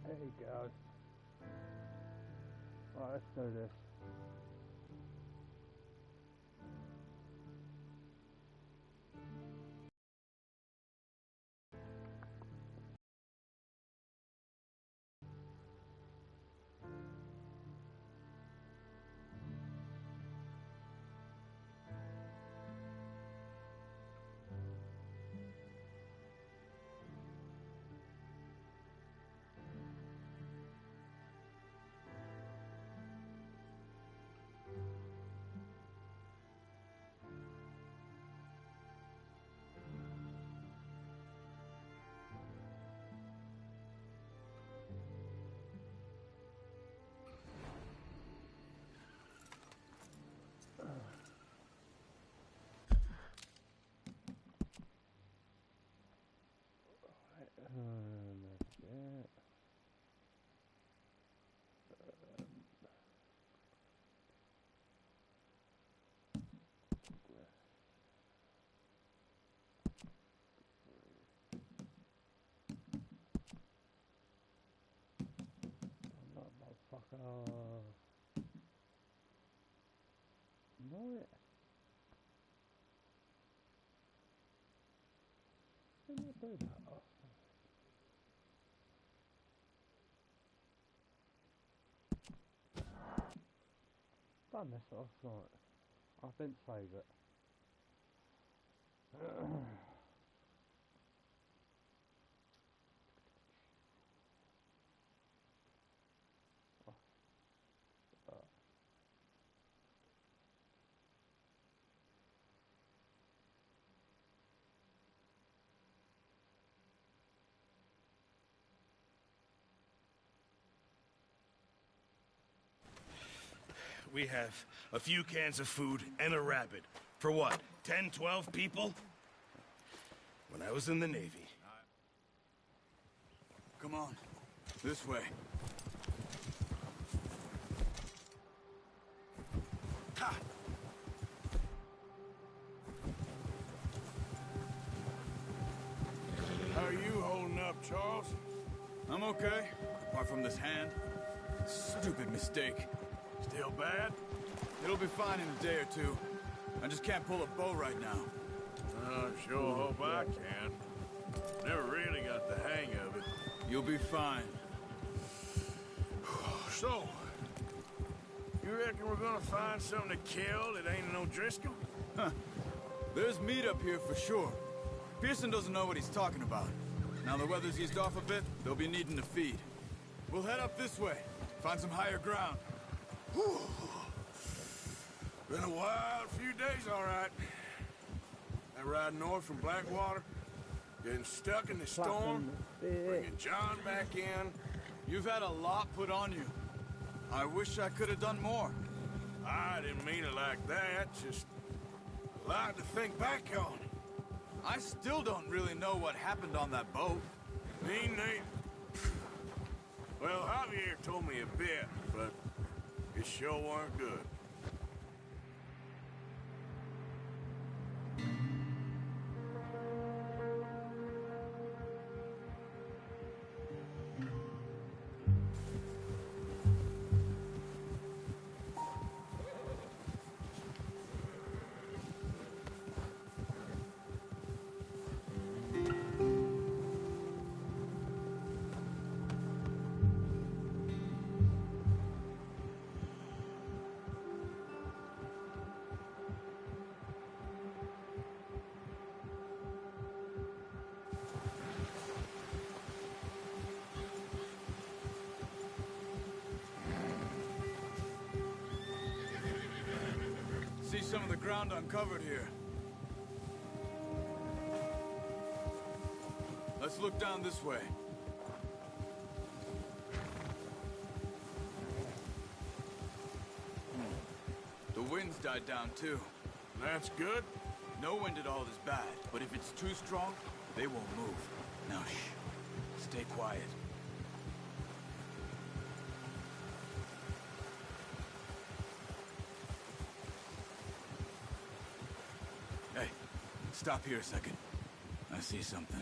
There you go. Right, let's do this. That's it. Motherfucker. No, it. Didn't I do that? Oh. Done this off, right. I didn't save it. We have a few cans of food and a rabbit. For what, 10, 12 people? When I was in the Navy. Come on, this way. Ha! How are you holding up, Charles? I'm okay, apart from this hand. Stupid mistake. Still bad? It'll be fine in a day or two. I just can't pull a bow right now. I sure hope I can. Never really got the hang of it. You'll be fine. So, you reckon we're gonna find something to kill that ain't no Driscoll? Huh. There's meat up here for sure. Pearson doesn't know what he's talking about. Now the weather's eased off a bit, they'll be needing to feed. We'll head up this way, find some higher ground. Whew. Been a wild few days, all right. That ride north from Blackwater, getting stuck in the storm, bringing John back in. You've had a lot put on you. I wish I could have done more. I didn't mean it like that, just a lot to think back on. I still don't really know what happened on that boat. Me neither. Well, Javier told me a bit, but it sure weren't good. See some of the ground uncovered here. Let's look down this way. The wind's died down too. That's good. No wind at all is bad, but if it's too strong, they won't move. Now shh. Stay quiet. Hey, stop here a second. I see something.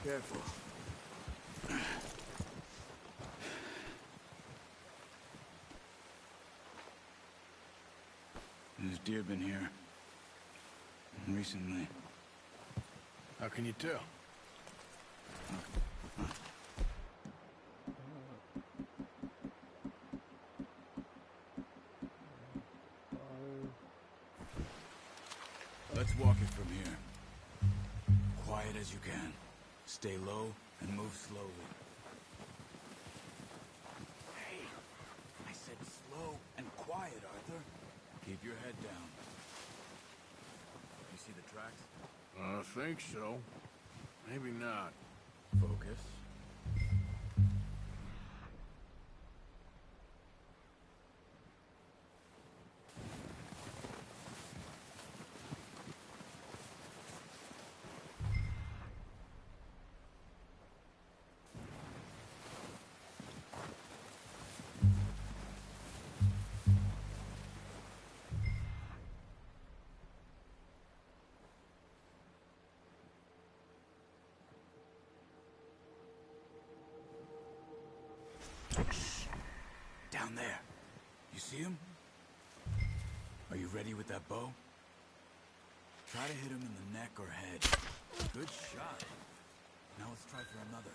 Careful. There's deer been here. Recently. How can you tell? Let's walk it from here. Quiet as you can. Stay low and move slowly. Hey, I said slow and quiet, Arthur. Keep your head down. You see the tracks? I think so. Maybe not. Focus. Down there. You see him? Are you ready with that bow? Try to hit him in the neck or head. Good shot. Now let's try for another.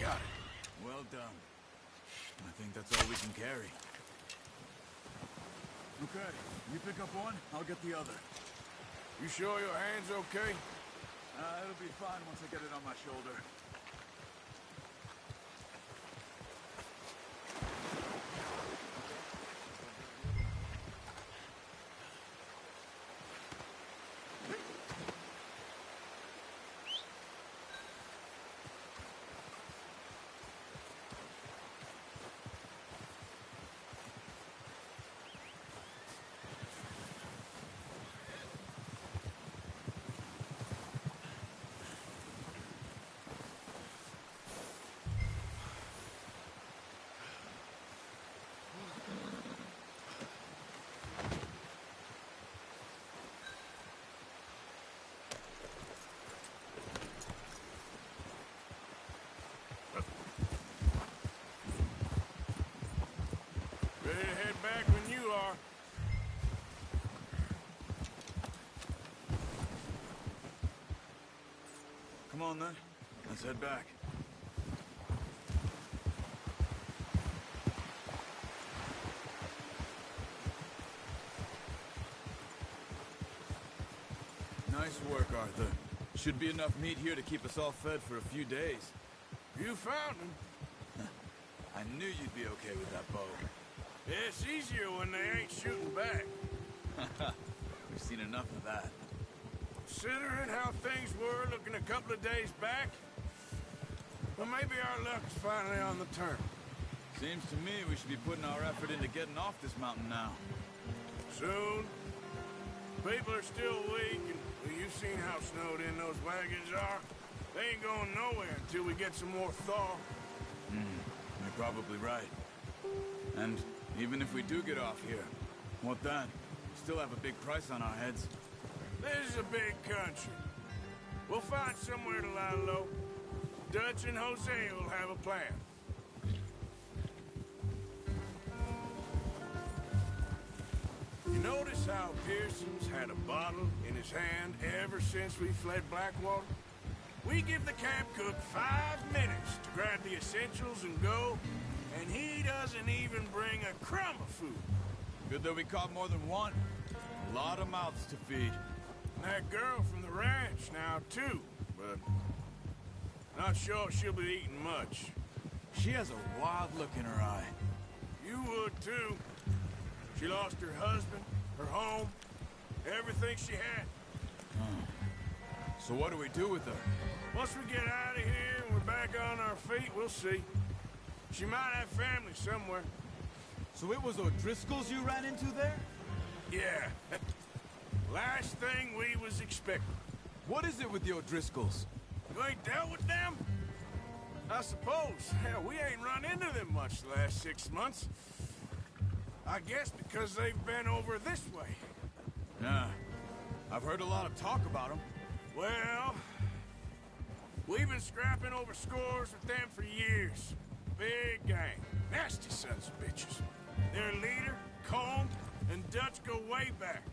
Got it. Well done. I think that's all we can carry. Okay, you pick up one, I'll get the other. You sure your hand's okay? It'll be fine once I get it on my shoulder. Ready to head back when you are. Come on then, let's head back. Nice work, Arthur. Should be enough meat here to keep us all fed for a few days. You found him. I knew you'd be okay with that bow. It's easier when they ain't shooting back. We've seen enough of that. Considering how things were looking a couple of days back, well, maybe our luck's finally on the turn. Seems to me we should be putting our effort into getting off this mountain now. Soon. People are still weak, and well, you've seen how snowed in those wagons are. They ain't going nowhere until we get some more thaw. You're probably right. And even if we do get off here, what then? We still have a big price on our heads. This is a big country. We'll find somewhere to lie low. Dutch and Jose will have a plan. You notice how Pearson's had a bottle in his hand ever since we fled Blackwater? We give the camp cook 5 minutes to grab the essentials and go, and he doesn't even bring a crumb of food. Good that we caught more than one. A lot of mouths to feed. And that girl from the ranch now, too, but not sure she'll be eating much. She has a wild look in her eye. You would, too. She lost her husband, her home, everything she had. So what do we do with her? Once we get out of here and we're back on our feet, we'll see. She might have family somewhere. So it was O'Driscoll's you ran into there? Yeah. Last thing we was expecting. What is it with the O'Driscolls? You ain't dealt with them? I suppose. Hell, we ain't run into them much the last 6 months. I guess because they've been over this way. Yeah. I've heard a lot of talk about them. Well, we've been scrapping over scores with them for years. Big gang. Nasty sons of bitches. Their leader, Colm, and Dutch go way back.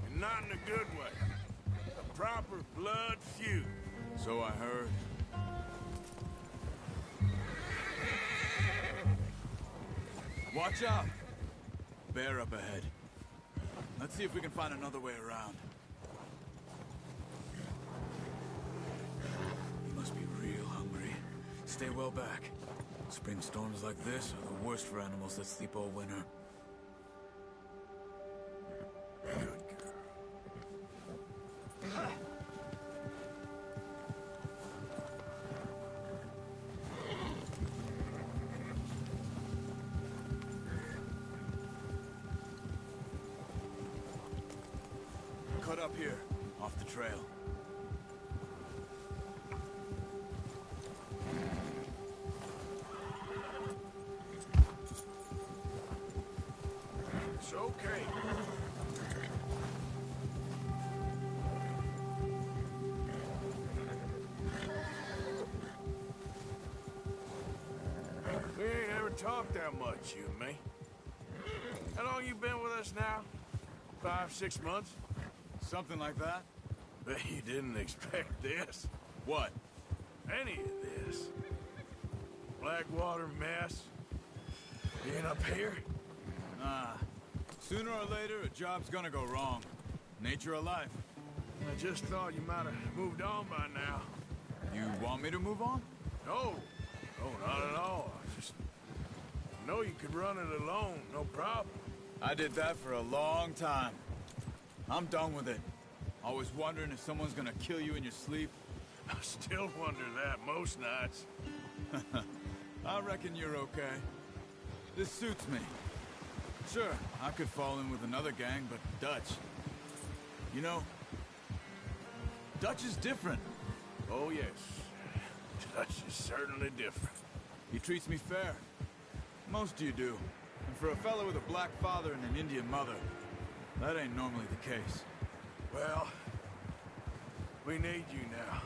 And not in a good way. A proper blood feud. So I heard. Watch out! Bear up ahead. Let's see if we can find another way around. He must be real hungry. Stay well back. Spring storms like this are the worst for animals that sleep all winter. Good girl. Cut up here, off the trail. It's okay. We ain't ever talked that much, you and me. How long you been with us now? 5, 6 months? Something like that? Bet you didn't expect this. What? Any of this. Blackwater mess. Being up here? Nah. Sooner or later, a job's gonna go wrong. Nature of life. I just thought you might have moved on by now. You want me to move on? No. No, not at all. I just know you could run it alone, no problem. I did that for a long time. I'm done with it. Always wondering if someone's gonna kill you in your sleep. I still wonder that most nights. I reckon you're okay. This suits me. Sure, I could fall in with another gang, but Dutch... You know, Dutch is different. Oh, yes. Dutch is certainly different. He treats me fair. Most of you do. And for a fellow with a black father and an Indian mother, that ain't normally the case. Well, we need you now.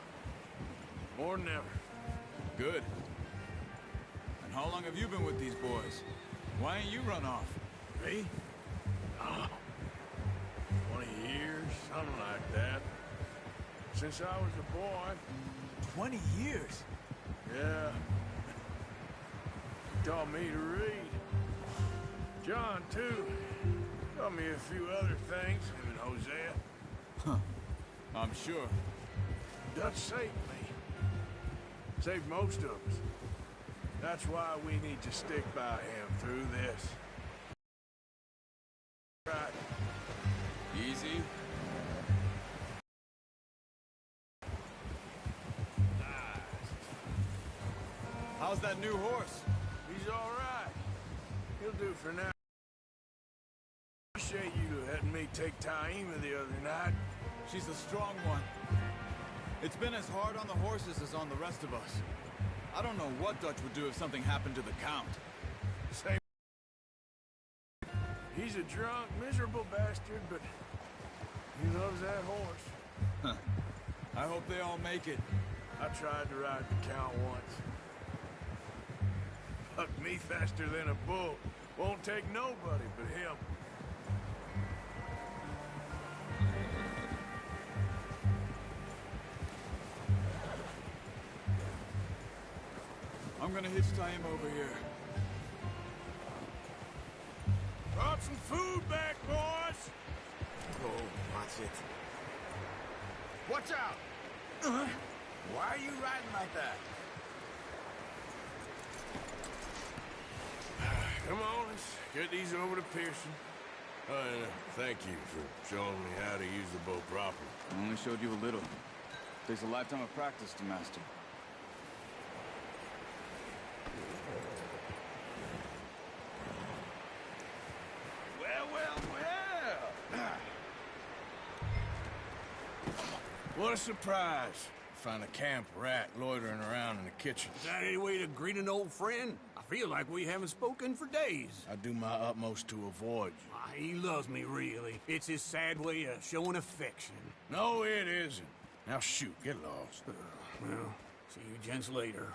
More than ever. Good. And how long have you been with these boys? Why ain't you run off? Me? Oh, 20 years, something like that. Since I was a boy. 20 years? Yeah. Taught me to read. John, too. Taught me a few other things, him and Hosea. Huh. I'm sure. Dutch saved me. Saved most of us. That's why we need to stick by him through this. Right. Easy. How's that new horse? He's all right. He'll do for now. Appreciate you letting me take Taima the other night. She's a strong one. It's been as hard on the horses as on the rest of us. I don't know what Dutch would do if something happened to the Count. Same. He's a drunk, miserable bastard, but he loves that horse. Huh. I hope they all make it. I tried to ride the Count once. Fuck me faster than a bull. Won't take nobody but him. I'm gonna hitch tie him over here. Brought some food back, boys. Oh, watch it. Watch out. Why are you riding like that? Come on, let's get these over to Pearson. And thank you for showing me how to use the boat properly. I only showed you a little. Takes a lifetime of practice to master. Well, well, well. What a surprise. Find a camp rat loitering around in the kitchen. Is that any way to greet an old friend? I feel like we haven't spoken for days. I do my utmost to avoid you. Ah, he loves me, really. It's his sad way of showing affection. No, it isn't. Now shoot, get lost. Well, see you gents later.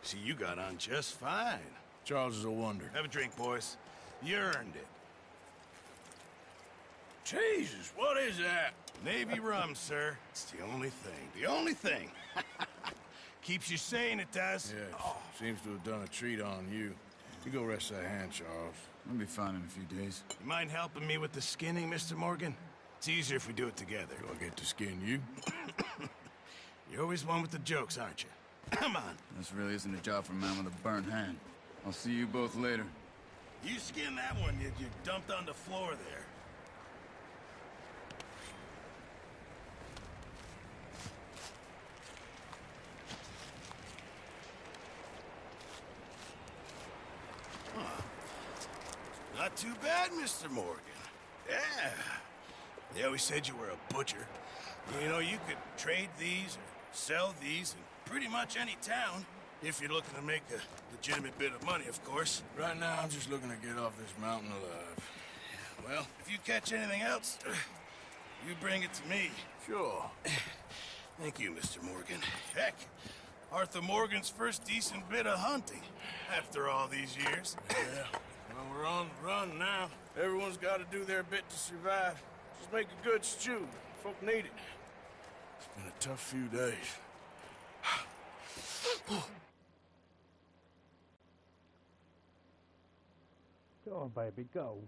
See, you got on just fine. Charles is a wonder. Have a drink, boys. You earned it. Jesus, what is that? Navy rum, sir. It's the only thing. The only thing. Keeps you sane, it does. Yes, seems to have done a treat on you. You go rest that hand, Charles. I'll be fine in a few days. You mind helping me with the skinning, Mr. Morgan? It's easier if we do it together. Do I get to skin you? You're always one with the jokes, aren't you? Come on. This really isn't a job for a man with a burnt hand. I'll see you both later. You skin that one you dumped on the floor there. Not too bad, Mr. Morgan. Yeah. They always said you were a butcher. You know, you could trade these or sell these in pretty much any town, if you're looking to make a legitimate bit of money, of course. Right now, I'm just looking to get off this mountain alive. Well, if you catch anything else, you bring it to me. Sure. Thank you, Mr. Morgan. Heck, Arthur Morgan's first decent bit of hunting, after all these years. Yeah. Well, we're on the run now. Everyone's got to do their bit to survive. Just make a good stew. Folk need it. It's been a tough few days. Go on, baby, gold.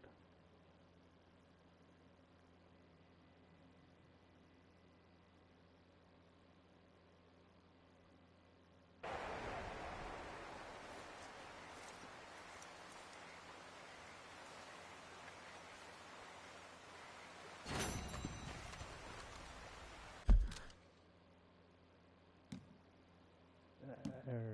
Early.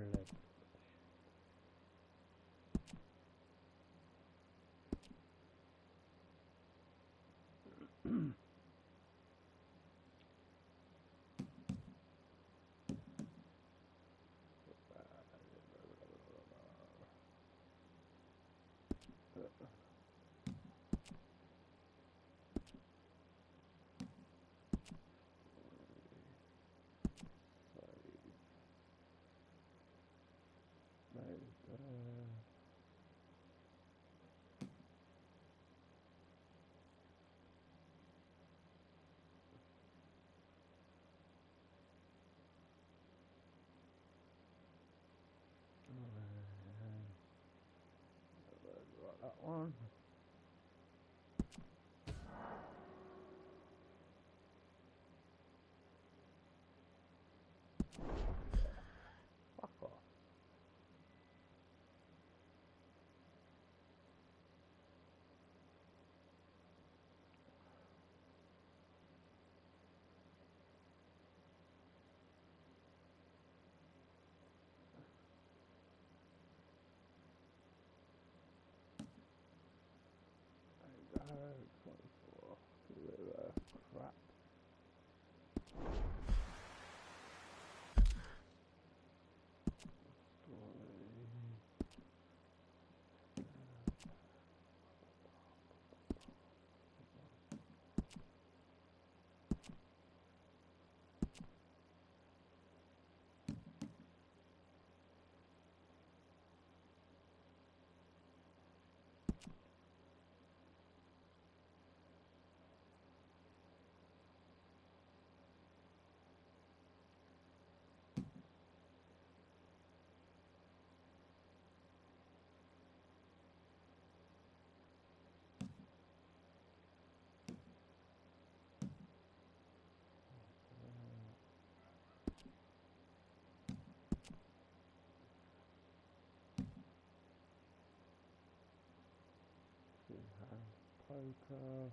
That one. Fuck off. Joker.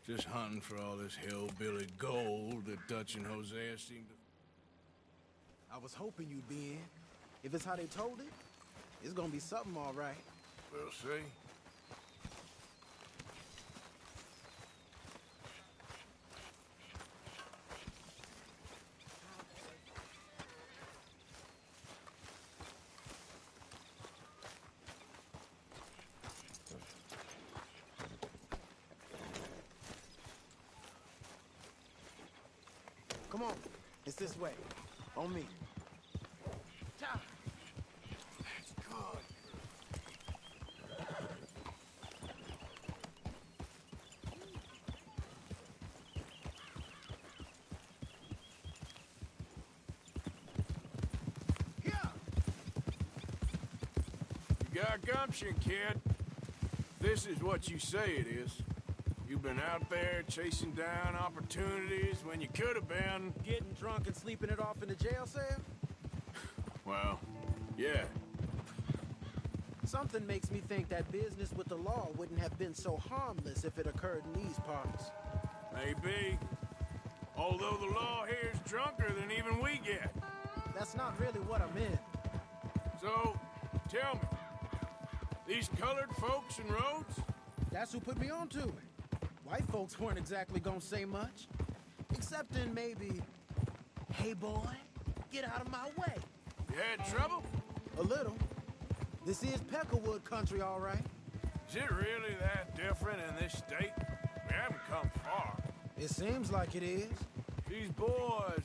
Just hunting for all this hillbilly gold that Dutch and Hosea seem to... I was hoping you'd be in. If it's how they told it, it's gonna be something all right. We'll see. Come on, it's this way. On me. That's good. Here! You got gumption, kid. This is what you say it is. You've been out there chasing down opportunities when you could have been... Getting drunk and sleeping it off in the jail cell? Well, yeah. Something makes me think that business with the law wouldn't have been so harmless if it occurred in these parts. Maybe. Although the law here's drunker than even we get. That's not really what I meant. So, tell me. These colored folks and roads? That's who put me onto it. White folks weren't exactly gonna say much. Except in maybe, hey boy, get out of my way. You had trouble? A little. This is Peckerwood country, all right. Is it really that different in this state? We haven't come far. It seems like it is. These boys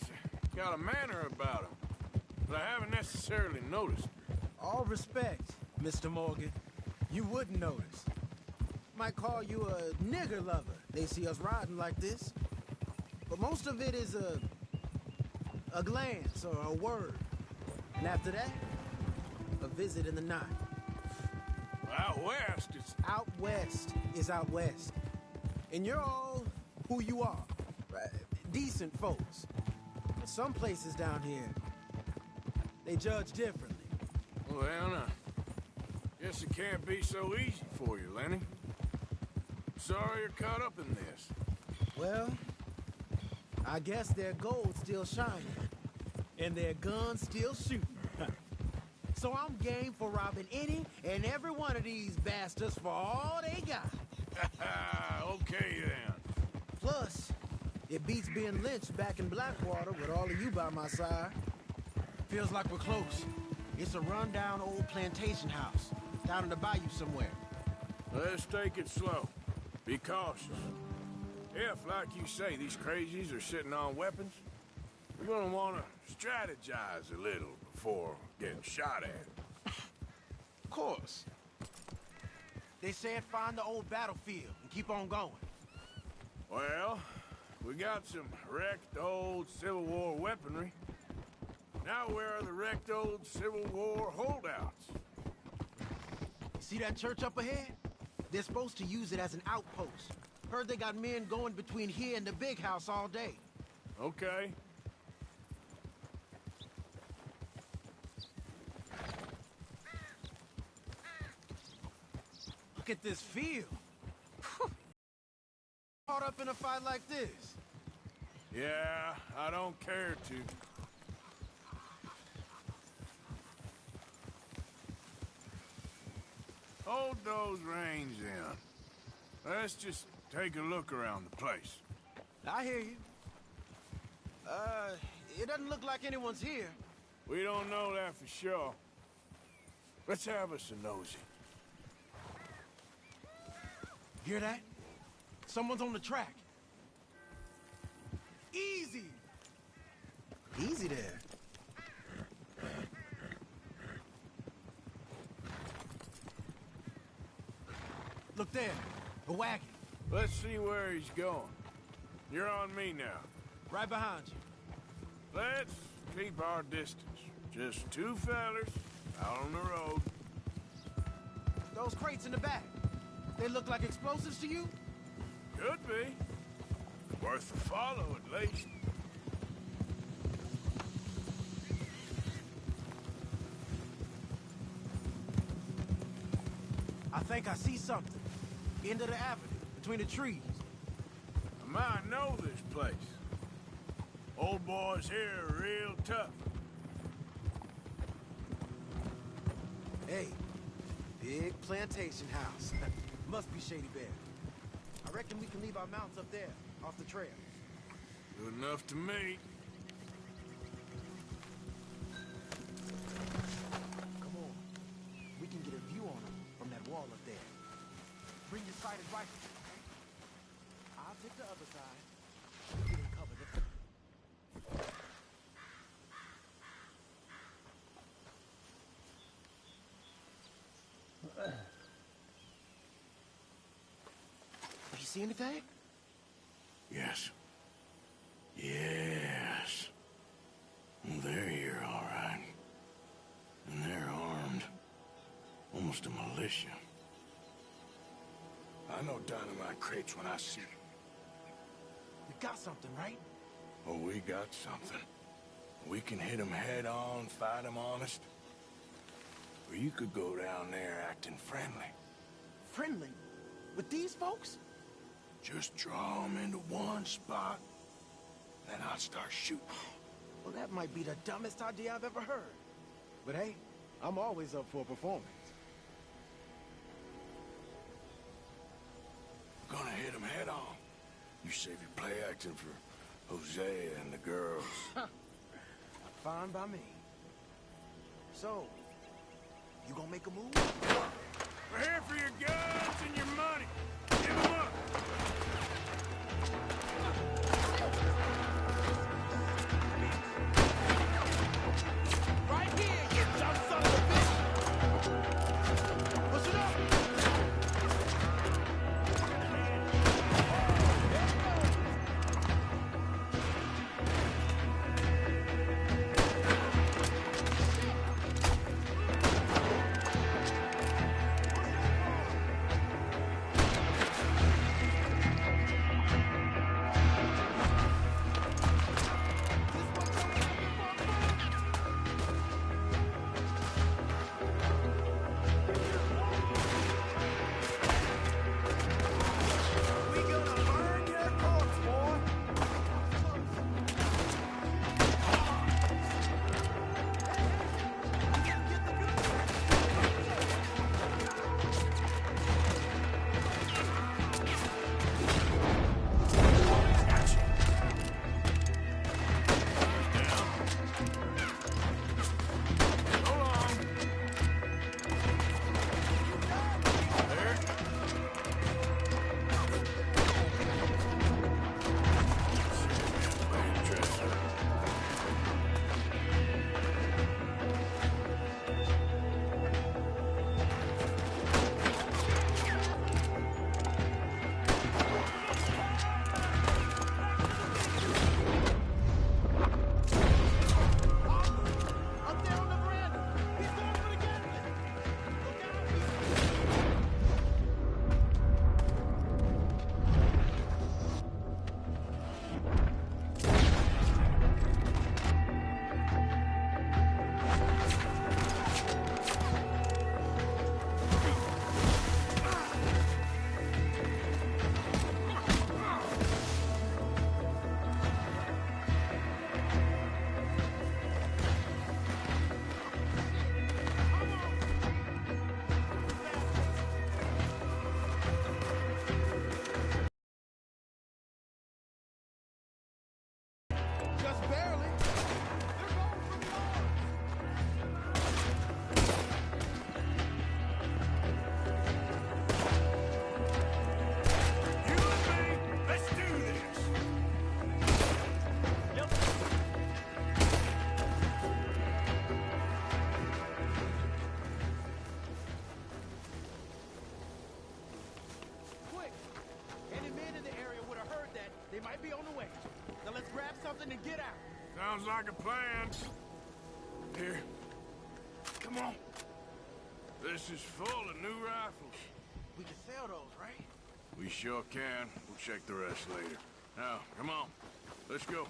got a manner about them, but I haven't necessarily noticed. All respect, Mr. Morgan. You wouldn't notice. Might call you a nigger lover. They see us riding like this. But most of it is a glance or a word. And after that, a visit in the night. Out west, it's... Out west is out west. And you're all who you are. decent folks. But some places down here, they judge differently. Well, now, guess it can't be so easy for you, Lenny. Sorry you're caught up in this. Well, I guess their gold's still shining, and their guns still shooting. So I'm game for robbing any and every one of these bastards for all they got. Okay, then. Plus, it beats being lynched back in Blackwater with all of you by my side. Feels like we're close. It's a rundown old plantation house down in the bayou somewhere. Let's take it slow. Be cautious. If, like you say, these crazies are sitting on weapons, we're gonna want to strategize a little before getting shot at. Of course. They said find the old battlefield and keep on going. Well, we got some wrecked old Civil War weaponry. Now where are the wrecked old Civil War holdouts? See that church up ahead? They're supposed to use it as an outpost. Heard they got men going between here and the big house all day. Okay. Look at this field. Caught up in a fight like this. Yeah, I don't care to. Hold those reins in. Let's just take a look around the place. I hear you. It doesn't look like anyone's here. We don't know that for sure. Let's have us a nosy. Hear that? Someone's on the track. Easy! Easy there. Look there, a wagon. Let's see where he's going. You're on me now. Right behind you. Let's keep our distance. Just two fellers out on the road. Those crates in the back, they look like explosives to you? Could be. Worth a follow, at least. I think I see something. End of the avenue, between the trees. I might know this place. Old boys here are real tough. Hey, big plantation house. Must be Shady Bear. I reckon we can leave our mounts up there, off the trail. Good enough to me. Come on. We can get a view on them from that wall up there. Bring your sighted rifle, okay? I'll take the other side. You get in cover there. You see anything? Yes. Yes. They're here, all right. And they're armed. Almost a militia. I know dynamite crates when I see them. We got something, right? Oh, we got something. We can hit them head on, fight them honest. Or you could go down there acting friendly. Friendly? With these folks? Just draw them into one spot, then I'll start shooting. Well, that might be the dumbest idea I've ever heard. But hey, I'm always up for a performance. Gonna hit them head on. You save your play acting for Hosea and the girls. Fine by me. So, you gonna make a move? We're here for your guns and your money. Give them up. Right here, you dumb son of a bitch! Push it up! might be on the way. Now let's grab something and get out. Sounds like a plan. Here. Come on. This is full of new rifles. We can sell those, right? We sure can. We'll check the rest later. Now, come on. Let's go.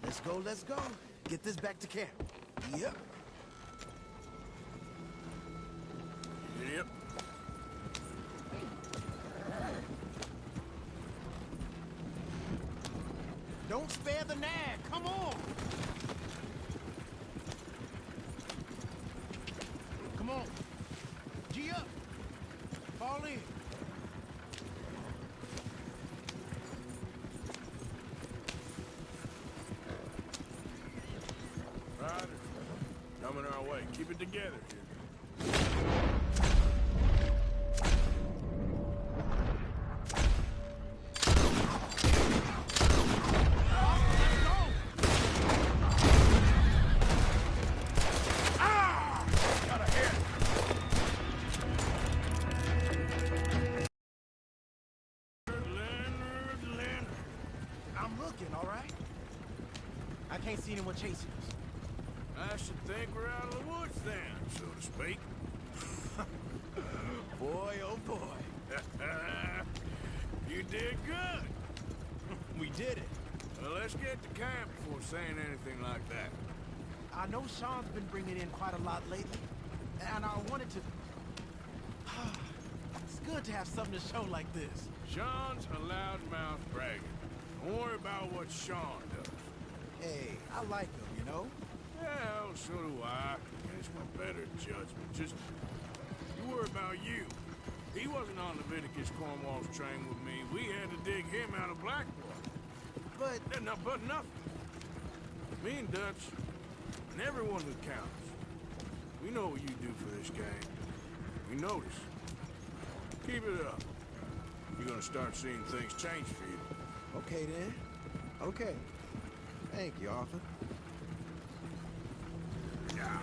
Let's go, let's go. Get this back to camp. Yep. Yep. Don't spare the nag. Come on. Come on. G up. Fall in. Riders. Coming our way. Keep it together here. All right? I can't see anyone chasing us. I should think we're out of the woods then, so to speak. Boy, oh boy. You did good. We did it. Well, let's get to camp before saying anything like that. I know Sean's been bringing in quite a lot lately, and I wanted to... It's good to have something to show like this. Sean's a loudmouth bragger. Don't worry about what Sean does. Hey, I like him, you know? Well, so do I. Against my better judgment. Just, you worry about you. He wasn't on Leviticus Cornwall's train with me. We had to dig him out of Blackwater. But nothing. Me and Dutch, and everyone who counts. We know what you do for this gang. We notice. Keep it up. You're gonna start seeing things change for you. okay then. Okay. Thank you, Arthur. Yeah.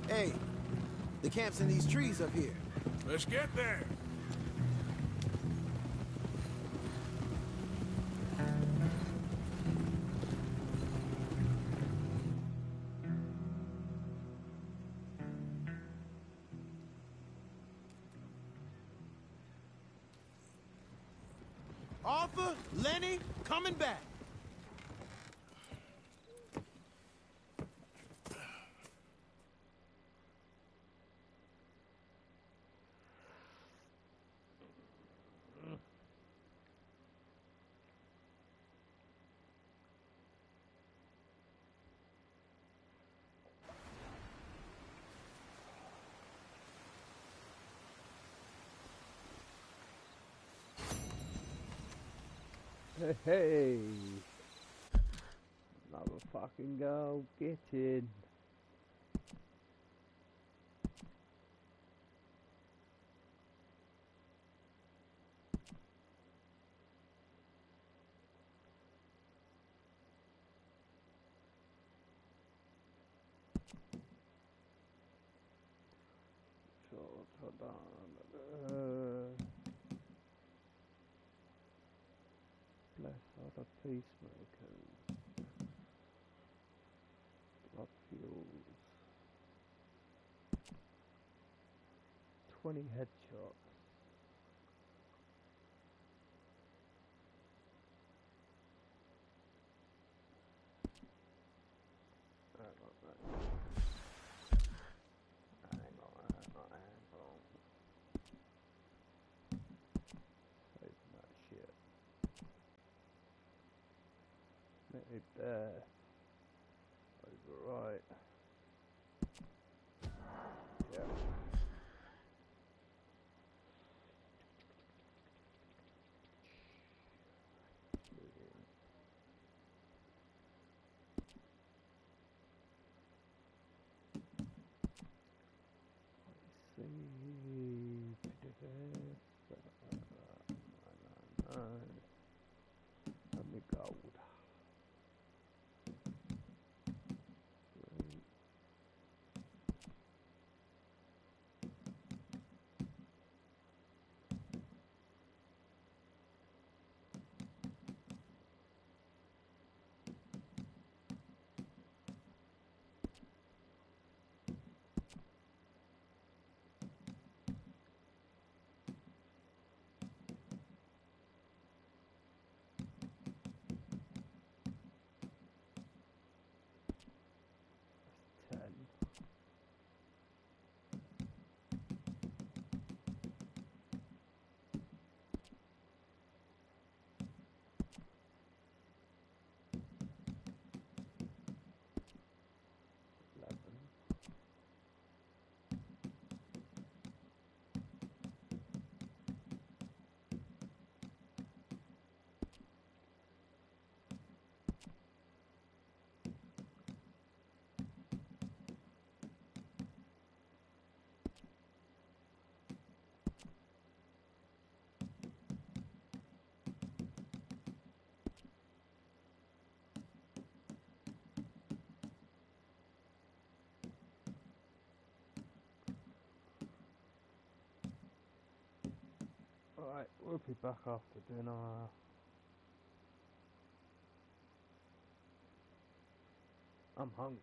Hey, the camp's in these trees up here. Let's get there. Arthur, Lenny, coming back. Hey, hey. Another fucking go. Get in. Bless other peacemakers. Blood fuels. 20 headshots. Saving that shit. Maybe there. Overwrite. Yeah. gold. Alright, we'll be back after dinner. I'm hungry.